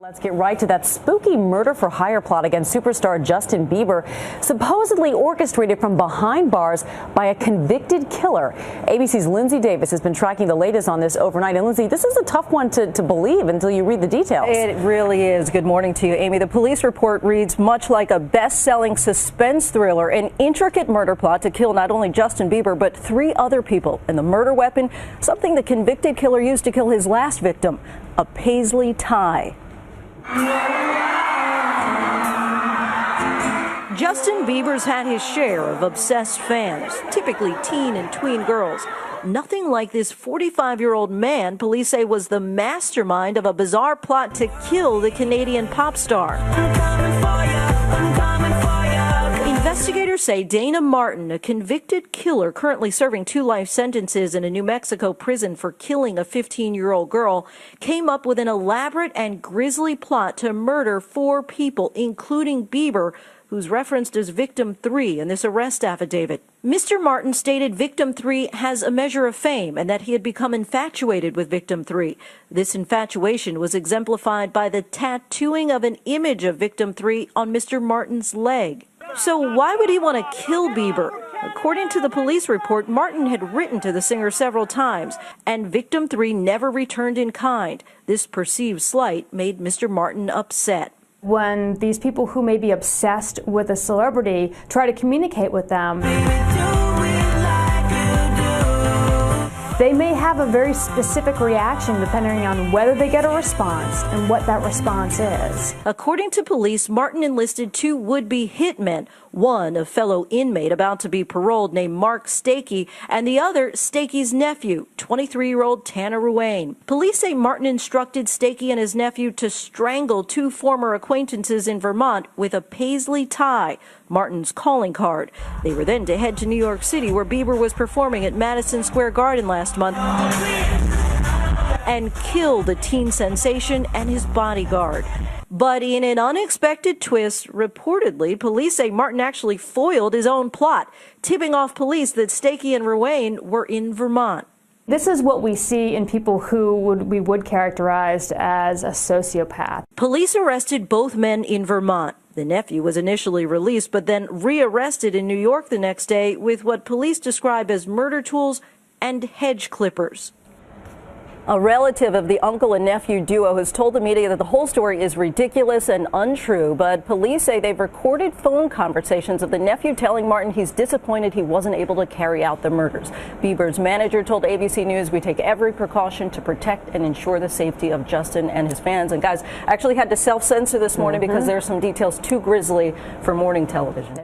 Let's get right to that spooky murder for hire plot against superstar Justin Bieber, supposedly orchestrated from behind bars by a convicted killer. ABC's Lindsay Davis has been tracking the latest on this overnight. And Lindsay, this is a tough one to believe until you read the details. It really is. Good morning to you, Amy. The police report reads much like a best-selling suspense thriller, an intricate murder plot to kill not only Justin Bieber, but 3 other people. And the murder weapon, something the convicted killer used to kill his last victim, a paisley tie. Justin Bieber's had his share of obsessed fans, typically teen and tween girls. Nothing like this 45-year-old man police say was the mastermind of a bizarre plot to kill the Canadian pop star. Investigators say Dana Martin, a convicted killer currently serving 2 life sentences in a New Mexico prison for killing a 15-year-old girl, came up with an elaborate and grisly plot to murder 4 people, including Bieber, who's referenced as Victim 3 in this arrest affidavit. Mr. Martin stated Victim 3 has a measure of fame and that he had become infatuated with Victim 3. This infatuation was exemplified by the tattooing of an image of Victim 3 on Mr. Martin's leg. So why would he want to kill Bieber? According to the police report, Martin had written to the singer several times, and Victim 3 never returned in kind. This perceived slight made Mr. Martin upset. When these people who may be obsessed with a celebrity try to communicate with them, they may have a very specific reaction depending on whether they get a response and what that response is. According to police, Martin enlisted 2 would-be hitmen, one a fellow inmate about to be paroled named Mark Stakey, and the other Stakey's nephew, 23-year-old Tanner Ruane. Police say Martin instructed Stakey and his nephew to strangle 2 former acquaintances in Vermont with a paisley tie, Martin's calling card. They were then to head to New York City, where Bieber was performing at Madison Square Garden last month, and kill the teen sensation and his bodyguard. But in an unexpected twist, reportedly, police say Martin actually foiled his own plot, tipping off police that Stakey and Ruane were in Vermont. This is what we see in people who we would characterize as a sociopath. Police arrested both men in Vermont. The nephew was initially released, but then rearrested in New York the next day with what police describe as murder tools and hedge clippers. A relative of the uncle and nephew duo has told the media that the whole story is ridiculous and untrue, but police say they've recorded phone conversations of the nephew telling Martin he's disappointed he wasn't able to carry out the murders. Bieber's manager told ABC News, "We take every precaution to protect and ensure the safety of Justin and his fans." And guys, I actually had to self-censor this morning because there are some details too grisly for morning television.